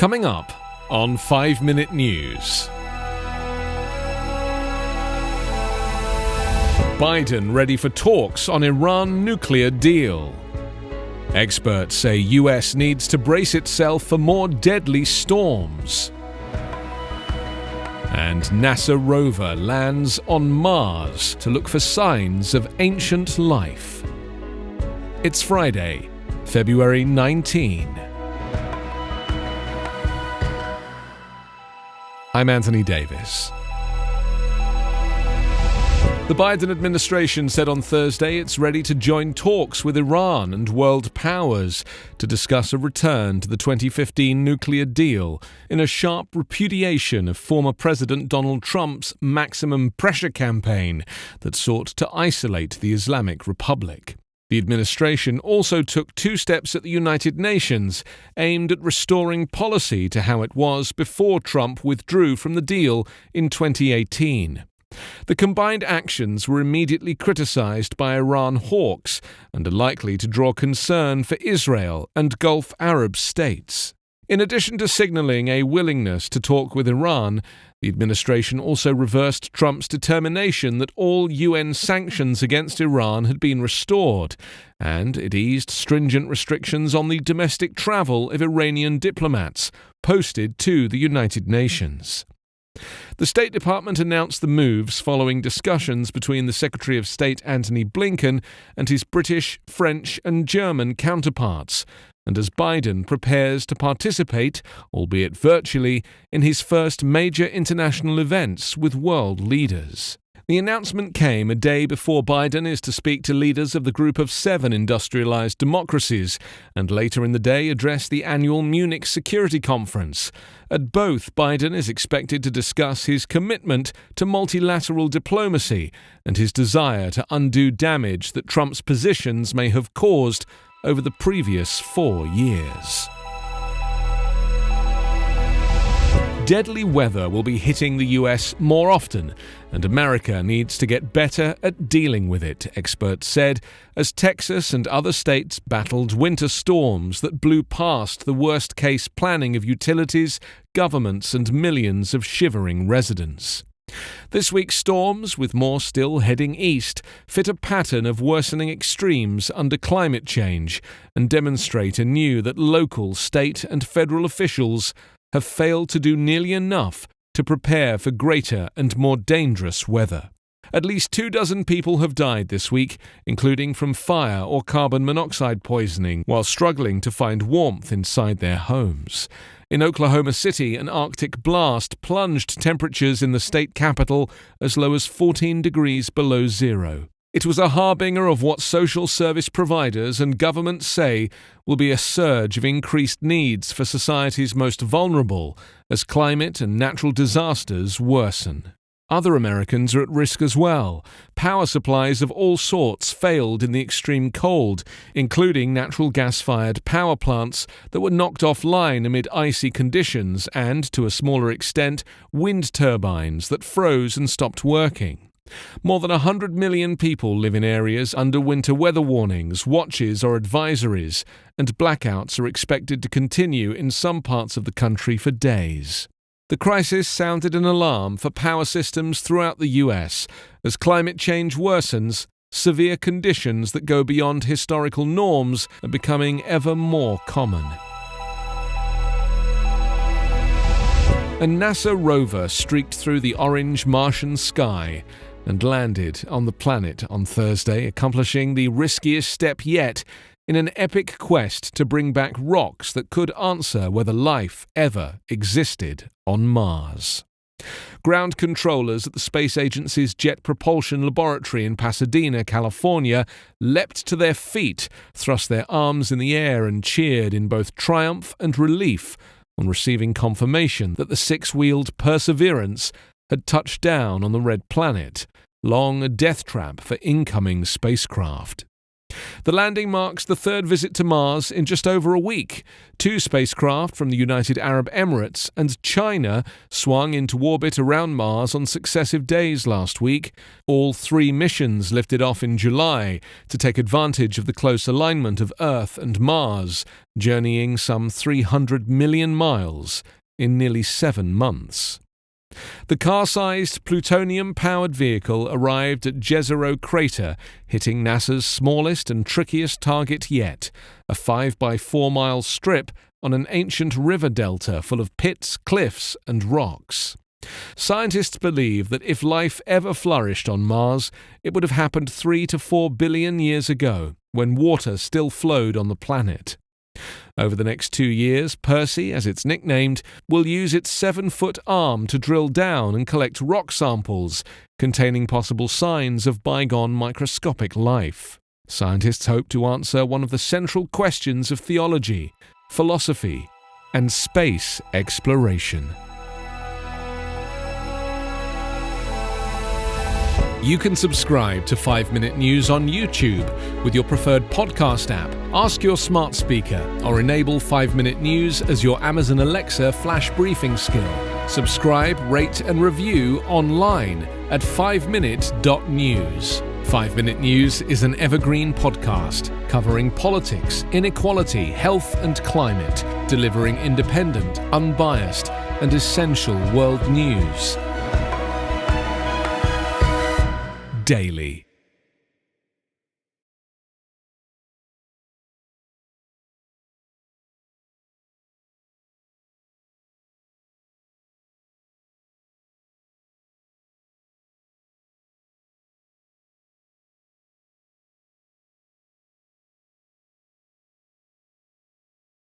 Coming up on 5 Minute News. Biden ready for talks on Iran nuclear deal. Experts say US needs to brace itself for more deadly storms. And NASA rover lands on Mars to look for signs of ancient life. It's Friday, February 19. I'm Anthony Davis. The Biden administration said on Thursday it's ready to join talks with Iran and world powers to discuss a return to the 2015 nuclear deal in a sharp repudiation of former President Donald Trump's maximum pressure campaign that sought to isolate the Islamic Republic. The administration also took 2 steps at the United Nations aimed at restoring policy to how it was before Trump withdrew from the deal in 2018. The combined actions were immediately criticized by Iran hawks and are likely to draw concern for Israel and Gulf Arab states. In addition to signaling a willingness to talk with Iran, the administration also reversed Trump's determination that all UN sanctions against Iran had been restored, and it eased stringent restrictions on the domestic travel of Iranian diplomats posted to the United Nations. The State Department announced the moves following discussions between the Secretary of State Antony Blinken and his British, French and German counterparts, and as Biden prepares to participate, albeit virtually, in his first major international events with world leaders. The announcement came a day before Biden is to speak to leaders of the Group of 7 industrialized democracies and later in the day address the annual Munich Security Conference. At both, Biden is expected to discuss his commitment to multilateral diplomacy and his desire to undo damage that Trump's positions may have caused over the previous 4 years. Deadly weather will be hitting the US more often, and America needs to get better at dealing with it, experts said, as Texas and other states battled winter storms that blew past the worst-case planning of utilities, governments, and millions of shivering residents. This week's storms, with more still heading east, fit a pattern of worsening extremes under climate change and demonstrate anew that local, state, and federal officials have failed to do nearly enough to prepare for greater and more dangerous weather. At least 24 people have died this week, including from fire or carbon monoxide poisoning, while struggling to find warmth inside their homes. In Oklahoma City, an Arctic blast plunged temperatures in the state capital as low as 14 degrees below zero. It was a harbinger of what social service providers and governments say will be a surge of increased needs for society's most vulnerable as climate and natural disasters worsen. Other Americans are at risk as well. Power supplies of all sorts failed in the extreme cold, including natural gas-fired power plants that were knocked offline amid icy conditions and, to a smaller extent, wind turbines that froze and stopped working. More than 100 million people live in areas under winter weather warnings, watches or advisories, and blackouts are expected to continue in some parts of the country for days. The crisis sounded an alarm for power systems throughout the US. As climate change worsens, severe conditions that go beyond historical norms are becoming ever more common. A NASA rover streaked through the orange Martian sky and landed on the planet on Thursday, accomplishing the riskiest step yet in an epic quest to bring back rocks that could answer whether life ever existed on Mars. Ground controllers at the space agency's Jet Propulsion Laboratory in Pasadena, California, leapt to their feet, thrust their arms in the air and cheered in both triumph and relief on receiving confirmation that the 6-wheeled Perseverance had touched down on the red planet, long a death trap for incoming spacecraft. The landing marks the third visit to Mars in just over a week. 2 spacecraft from the United Arab Emirates and China swung into orbit around Mars on successive days last week. All 3 missions lifted off in July to take advantage of the close alignment of Earth and Mars, journeying some 300 million miles in nearly 7 months. The car-sized plutonium-powered vehicle arrived at Jezero Crater, hitting NASA's smallest and trickiest target yet, a 5-by-4-mile strip on an ancient river delta full of pits, cliffs, and rocks. Scientists believe that if life ever flourished on Mars, it would have happened 3 to 4 billion years ago, when water still flowed on the planet. Over the next 2 years, Percy, as it's nicknamed, will use its 7-foot arm to drill down and collect rock samples containing possible signs of bygone microscopic life. Scientists hope to answer one of the central questions of theology, philosophy, and space exploration. You can subscribe to 5-Minute News on YouTube with your preferred podcast app. Ask your smart speaker or enable 5-Minute News as your Amazon Alexa flash briefing skill. Subscribe, rate and review online at 5minute.news. 5-Minute News is an Evergreen Podcast covering politics, inequality, health and climate, delivering independent, unbiased and essential world news daily.